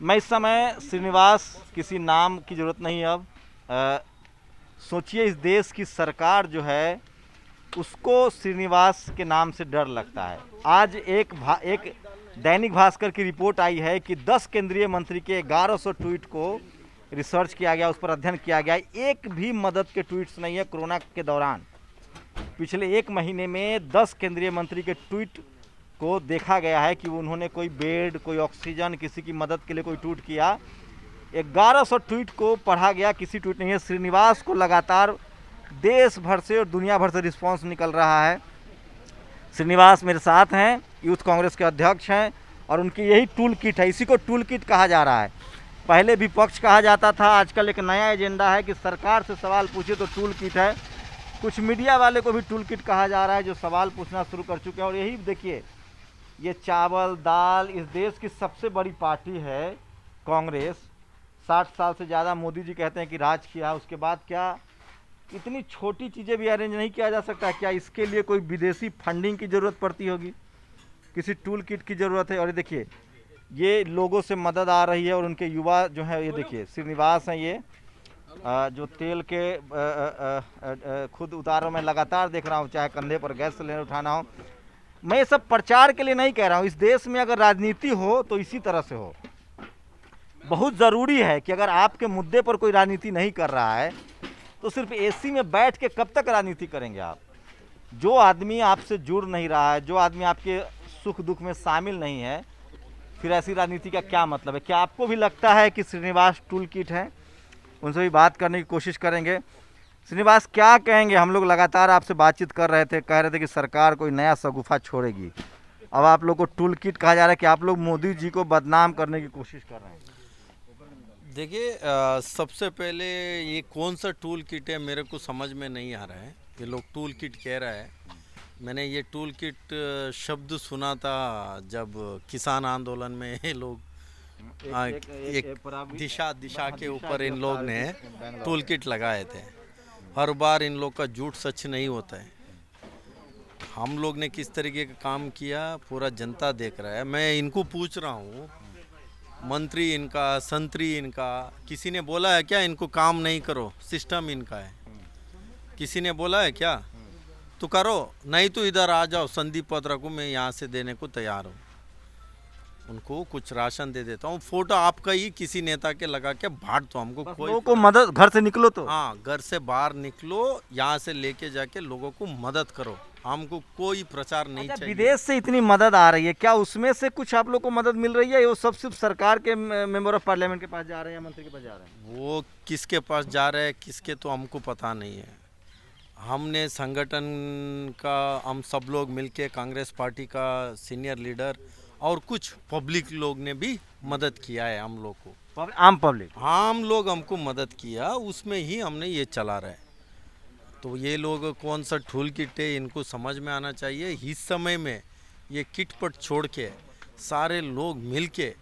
मैं इस समय श्रीनिवास, किसी नाम की ज़रूरत नहीं अब। सोचिए, इस देश की सरकार जो है उसको श्रीनिवास के नाम से डर लगता है। आज एक दैनिक भास्कर की रिपोर्ट आई है कि 10 केंद्रीय मंत्री के 1100 ट्वीट को रिसर्च किया गया, उस पर अध्ययन किया गया। एक भी मदद के ट्वीट्स नहीं है कोरोना के दौरान। पिछले एक महीने में 10 केंद्रीय मंत्री के ट्वीट को देखा गया है कि उन्होंने कोई बेड, कोई ऑक्सीजन, किसी की मदद के लिए कोई ट्वीट किया। 1100 ट्वीट को पढ़ा गया, किसी ट्वीट नहीं है। श्रीनिवास को लगातार देश भर से और दुनिया भर से रिस्पांस निकल रहा है। श्रीनिवास मेरे साथ हैं, यूथ कांग्रेस के अध्यक्ष हैं, और उनकी यही टूल किट है, इसी को टूल किट कहा जा रहा है। पहले विपक्ष कहा जाता था, आजकल एक नया एजेंडा है कि सरकार से सवाल पूछे तो टूल किट है। कुछ मीडिया वाले को भी टूल किट कहा जा रहा है, जो सवाल पूछना शुरू कर चुके हैं। और यही देखिए, ये चावल दाल, इस देश की सबसे बड़ी पार्टी है कांग्रेस। 60 साल से ज़्यादा मोदी जी कहते हैं कि राज किया, उसके बाद क्या इतनी छोटी चीज़ें भी अरेंज नहीं किया जा सकता? क्या इसके लिए कोई विदेशी फंडिंग की ज़रूरत पड़ती होगी? किसी टूल किट की ज़रूरत है। और ये देखिए, ये लोगों से मदद आ रही है, और उनके युवा जो है, ये देखिए श्रीनिवास हैं, ये जो तेल के खुद उतारो, मैं लगातार देख रहा हूँ, चाहे कंधे पर गैस सिलेंडर उठाना हो। मैं ये सब प्रचार के लिए नहीं कह रहा हूँ। इस देश में अगर राजनीति हो तो इसी तरह से हो। बहुत ज़रूरी है कि अगर आपके मुद्दे पर कोई राजनीति नहीं कर रहा है तो सिर्फ एसी में बैठ के कब तक राजनीति करेंगे आप? जो आदमी आपसे जुड़ नहीं रहा है, जो आदमी आपके सुख दुख में शामिल नहीं है, फिर ऐसी राजनीति का क्या मतलब है? क्या आपको भी लगता है कि श्रीनिवास टूल किट है? उनसे भी बात करने की कोशिश करेंगे। श्रीनिवास, क्या कहेंगे? हम लोग लगातार आपसे बातचीत कर रहे थे, कह रहे थे कि सरकार कोई नया शगुफा छोड़ेगी। अब आप लोग को टूल किट कहा जा रहा है कि आप लोग मोदी जी को बदनाम करने की कोशिश कर रहे हैं। देखिए, सबसे पहले ये कौन सा टूल किट है मेरे को समझ में नहीं आ रहा है। ये लोग टूल किट कह रहा है। मैंने ये टूल किट शब्द सुना था जब किसान आंदोलन में ये लोग एक दिशा के ऊपर इन लोग ने टूल किट लगाए थे। हर बार इन लोग का झूठ सच नहीं होता है। हम लोग ने किस तरीके का काम किया पूरा जनता देख रहा है। मैं इनको पूछ रहा हूँ, मंत्री इनका, संतरी इनका, किसी ने बोला है क्या इनको काम नहीं करो? सिस्टम इनका है। किसी ने बोला है क्या तो करो, नहीं तो इधर आ जाओ, संदीप पत्रा को मैं यहाँ से देने को तैयार हूँ। उनको कुछ राशन दे देता हूँ, फोटो आपका ही किसी नेता के लगा के बांट दो, हमको कोई लोगों को मदद, घर से निकलो तो। हाँ, घर से बाहर निकलो, यहाँ से लेके जाके लोगों को मदद करो, हमको कोई प्रचार नहीं चाहिए। विदेश से इतनी मदद आ रही है, क्या उसमें से कुछ आप लोग को मदद मिल रही है? वो सब सिर्फ सरकार के मेंबर ऑफ पार्लियामेंट के पास जा रहे हैं या मंत्री के पास जा रहे हैं? वो किसके पास जा रहे हैं किसके, तो हमको पता नहीं है। हमने संगठन का, हम सब लोग मिलके, कांग्रेस पार्टी का सीनियर लीडर और कुछ पब्लिक लोग ने भी मदद किया है हम लोग को। आम पब्लिक, आम लोग हमको मदद किया, उसमें ही हमने ये चला रहे। तो ये लोग कौन सा टूल किट है, इनको समझ में आना चाहिए। इस समय में ये किट पट छोड़ के सारे लोग मिलके,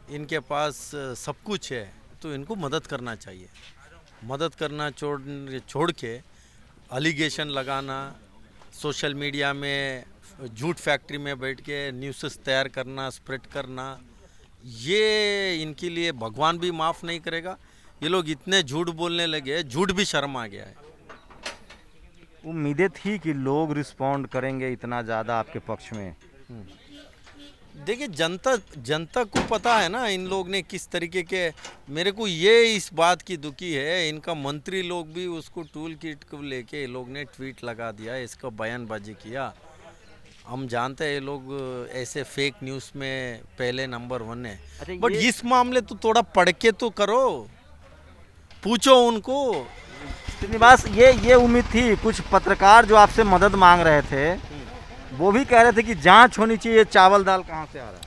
इनके पास सब कुछ है तो इनको मदद करना चाहिए। मदद करना छोड़ के एलिगेशन लगाना, सोशल मीडिया में झूठ फैक्ट्री में बैठ के न्यूज़ तैयार करना, स्प्रेड करना, ये इनके लिए भगवान भी माफ़ नहीं करेगा। ये लोग इतने झूठ बोलने लगे, झूठ भी शर्म आ गया है। उम्मीदें थी कि लोग रिस्पॉन्ड करेंगे इतना ज़्यादा आपके पक्ष में। देखिए, जनता को पता है ना इन लोग ने किस तरीके के। मेरे को ये इस बात की दुखी है, इनका मंत्री लोग भी उसको टूल किट को लेके लोग ने ट्वीट लगा दिया, इसका बयानबाजी किया। हम जानते हैं ये लोग ऐसे फेक न्यूज़ में पहले नंबर 1 है। अच्छा, बट इस मामले तो थोड़ा पढ़ के तो करो, पूछो उनको। श्रीनिवास, ये उम्मीद थी, कुछ पत्रकार जो आपसे मदद मांग रहे थे वो भी कह रहे थे कि जांच होनी चाहिए, चावल दाल कहाँ से आ रहा है।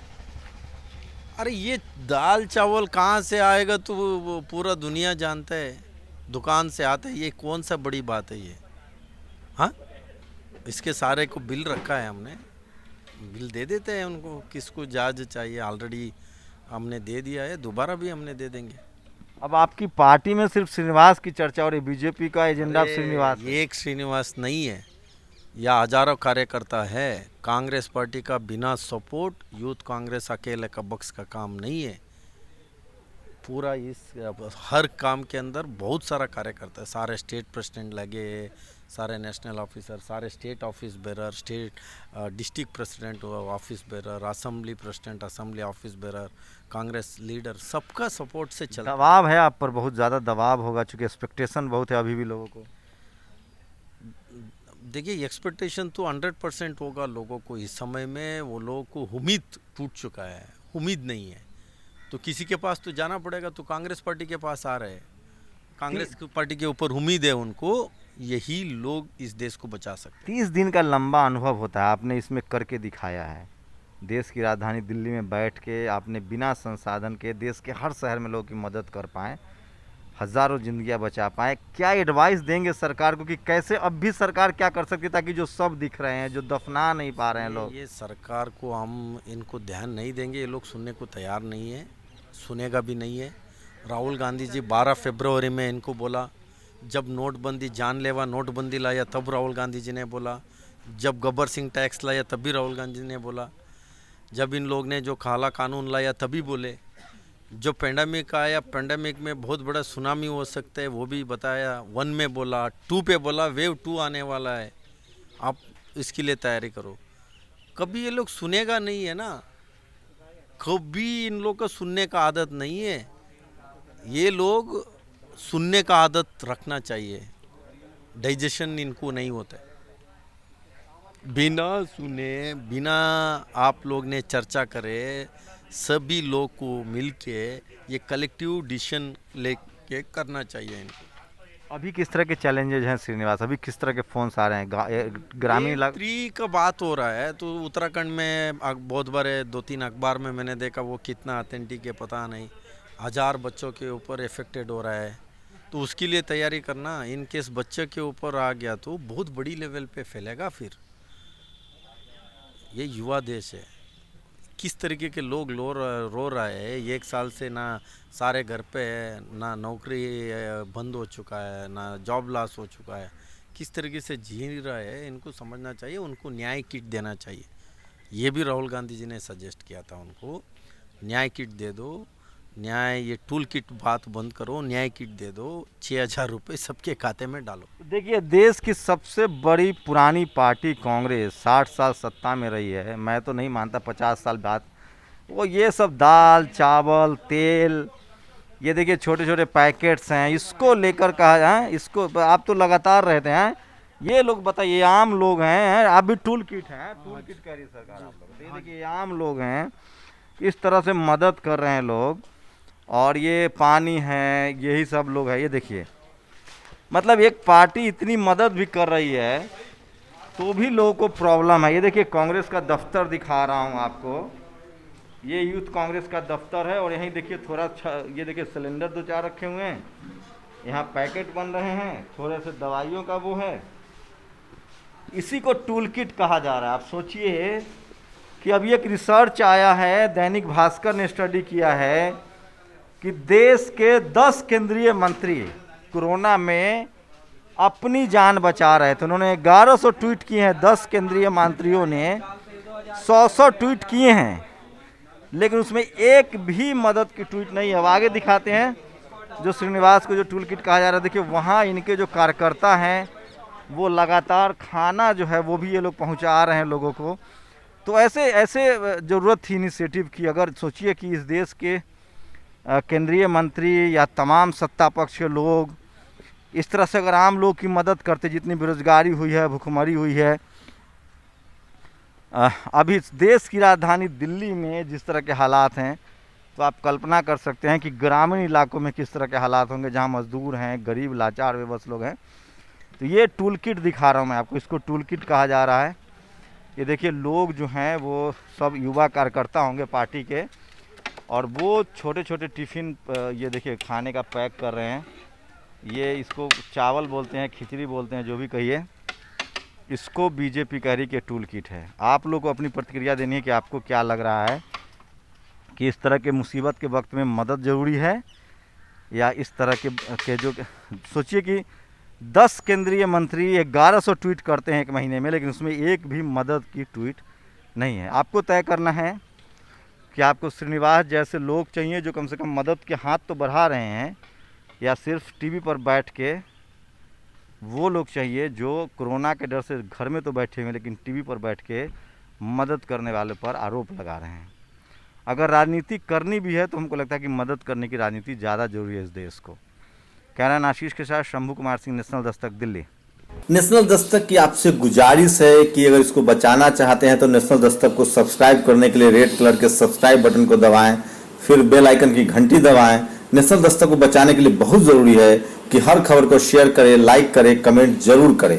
अरे ये दाल चावल कहाँ से आएगा तो वो पूरा दुनिया जानता है, दुकान से आता है। ये कौन सा बड़ी बात है ये? हाँ, इसके सारे को बिल रखा है हमने, बिल दे देते हैं उनको, किसको जांच चाहिए ऑलरेडी हमने दे दिया है, दोबारा भी हमने दे देंगे। अब आपकी पार्टी में सिर्फ श्रीनिवास की चर्चा, और बीजेपी का एजेंडा श्रीनिवास है। ये एक श्रीनिवास नहीं है, या हजारों कार्यकर्ता है। कांग्रेस पार्टी का बिना सपोर्ट यूथ कांग्रेस अकेले का बक्स का काम नहीं है। पूरा हर काम के अंदर बहुत सारा कार्य करता है। सारे स्टेट प्रेसिडेंट लगे, सारे नेशनल ऑफिसर, सारे state office bearer, state district president office bearer, assembly president, assembly office bearer, Congress leader, सबका सपोर्ट से चलता दबाव है आप पर, बहुत ज़्यादा दबाव होगा चूँकि एक्सपेक्टेशन बहुत है अभी भी लोगों को। देखिए, एक्सपेक्टेशन तो 100% होगा लोगों को। इस समय में वो लोगों को उम्मीद टूट चुका है, उम्मीद नहीं है, तो किसी के पास तो जाना पड़ेगा। तो कांग्रेस पार्टी के पास आ रहे हैं, कांग्रेस पार्टी के ऊपर उम्मीद है उनको, यही लोग इस देश को बचा सकते हैं। 30 दिन का लंबा अनुभव होता है, आपने इसमें करके दिखाया है। देश की राजधानी दिल्ली में बैठ के आपने बिना संसाधन के देश के हर शहर में लोगों की मदद कर पाएँ, हज़ारों जिंदगियां बचा पाएँ। क्या एडवाइस देंगे सरकार को कि कैसे अब भी सरकार क्या कर सकती है ताकि जो सब दिख रहे हैं, जो दफना नहीं पा रहे हैं लोग? ये सरकार को हम इनको ध्यान नहीं देंगे, ये लोग सुनने को तैयार नहीं है, सुनेगा भी नहीं है। राहुल गांधी जी 12 फरवरी में इनको बोला, जब नोटबंदी जानलेवा नोटबंदी लाया तब राहुल गांधी जी ने बोला, जब गब्बर सिंह टैक्स लाया तब भी राहुल गांधी ने बोला, जब इन लोग ने जो काला कानून लाया तभी बोले, जो पेंडेमिक आया, पेंडेमिक में बहुत बड़ा सुनामी हो सकता है वो भी बताया। 1 में बोला, 2 पे बोला वेव 2 आने वाला है, आप इसके लिए तैयारी करो। कभी ये लोग सुनेगा नहीं है ना, कभी इन लोग का सुनने का आदत नहीं है। ये लोग सुनने का आदत रखना चाहिए, डाइजेशन इनको नहीं होता है। बिना सुने, बिना आप लोग ने चर्चा करे, सभी लोग को मिलके ये कलेक्टिव डिसीजन लेके करना चाहिए इनको। अभी किस तरह के चैलेंजेज हैं श्रीनिवास, अभी किस तरह के फोन्स आ रहे हैं ग्रामीण इलाके? फ्री का बात हो रहा है तो उत्तराखंड में बहुत बार 2-3 अखबार में मैंने देखा, वो कितना ऑथेंटिक है पता नहीं, 1000 बच्चों के ऊपर इफेक्टेड हो रहा है। तो उसके लिए तैयारी करना, इन केस बच्चे के ऊपर आ गया तो बहुत बड़ी लेवल पे फैलेगा। फिर ये युवा देश है, किस तरीके के लोग रो रहे हैं। 1 साल से ना सारे घर पे है, ना नौकरी बंद हो चुका है, ना जॉब लॉस हो चुका है, किस तरीके से जी रहा है, इनको समझना चाहिए, उनको न्याय किट देना चाहिए। ये भी राहुल गांधी जी ने सजेस्ट किया था उनको, न्याय किट दे दो, न्याय ये टूल किट बात बंद करो, न्याय किट दे दो, 6000 रुपये सबके खाते में डालो। देखिए, देश की सबसे बड़ी पुरानी पार्टी कांग्रेस 60 साल सत्ता में रही है, मैं तो नहीं मानता 50 साल बाद वो ये सब दाल चावल तेल, ये देखिए छोटे छोटे पैकेट्स हैं, इसको लेकर कहा है, इसको आप तो लगातार रहते हैं, ये लोग बताइए आम लोग हैं, आप भी टूल किट हैं, टूल किट कह रही है सरकार आप लोग, तो ये देखिए आम लोग हैं, इस तरह से मदद कर रहे हैं लोग, और ये पानी है, यही सब लोग हैं। ये देखिए, मतलब एक पार्टी इतनी मदद भी कर रही है तो भी लोगों को प्रॉब्लम है। ये देखिए कांग्रेस का दफ्तर दिखा रहा हूँ आपको, ये यूथ कांग्रेस का दफ्तर है, और यहीं देखिए थोड़ा ये देखिए सिलेंडर 2-4 रखे हुए हैं, यहाँ पैकेट बन रहे हैं, थोड़े से दवाइयों का वो है, इसी को टूल किट कहा जा रहा है। आप सोचिए कि अभी एक रिसर्च आया है, दैनिक भास्कर ने स्टडी किया है कि देश के 10 केंद्रीय मंत्री कोरोना में अपनी जान बचा रहे थे। उन्होंने 1100 ट्वीट किए हैं, 10 केंद्रीय मंत्रियों ने 100 ट्वीट किए हैं, लेकिन उसमें एक भी मदद की ट्वीट नहीं है। अब आगे दिखाते हैं जो श्रीनिवास को जो टूल किट कहा जा रहा है, देखिए वहाँ इनके जो कार्यकर्ता हैं वो लगातार खाना जो है वो भी ये लोग पहुँचा रहे हैं लोगों को। तो ऐसे ऐसे ज़रूरत थी इनिशिएटिव की। अगर सोचिए कि इस देश के केंद्रीय मंत्री या तमाम सत्ता पक्ष के लोग इस तरह से अगर आम लोग की मदद करते, जितनी बेरोजगारी हुई है, भुखमरी हुई है, अभी देश की राजधानी दिल्ली में जिस तरह के हालात हैं, तो आप कल्पना कर सकते हैं कि ग्रामीण इलाकों में किस तरह के हालात होंगे, जहां मजदूर हैं, गरीब लाचार बेबस लोग हैं। तो ये टूल किट दिखा रहा हूं मैं आपको, इसको टूल किट कहा जा रहा है। ये देखिए लोग जो हैं वो सब युवा कार्यकर्ता होंगे पार्टी के, और वो छोटे छोटे टिफ़िन ये देखिए खाने का पैक कर रहे हैं। ये इसको चावल बोलते हैं, खिचड़ी बोलते हैं, जो भी कहिए, इसको बीजेपी कह रही कि टूल किट है। आप लोग को अपनी प्रतिक्रिया देनी है कि आपको क्या लग रहा है कि इस तरह के मुसीबत के वक्त में मदद ज़रूरी है, या इस तरह के जो सोचिए कि 10 केंद्रीय मंत्री 1100 ट्वीट करते हैं 1 महीने में, लेकिन उसमें एक भी मदद की ट्वीट नहीं है। आपको तय करना है कि आपको श्रीनिवास जैसे लोग चाहिए जो कम से कम मदद के हाथ तो बढ़ा रहे हैं, या सिर्फ टीवी पर बैठ के वो लोग चाहिए जो कोरोना के डर से घर में तो बैठे हुए लेकिन टीवी पर बैठ के मदद करने वाले पर आरोप लगा रहे हैं। अगर राजनीति करनी भी है तो हमको लगता है कि मदद करने की राजनीति ज़्यादा जरूरी है इस देश को। कैमरामैन आशीष के साथ शंभू कुमार सिंह, नेशनल दस्तक, दिल्ली। नेशनल दस्तक की आपसे गुजारिश है कि अगर इसको बचाना चाहते हैं तो नेशनल दस्तक को सब्सक्राइब करने के लिए रेड कलर के सब्सक्राइब बटन को दबाएं, फिर बेल आइकन की घंटी दबाएं। नेशनल दस्तक को बचाने के लिए बहुत जरूरी है कि हर खबर को शेयर करें, लाइक करें, कमेंट जरूर करें।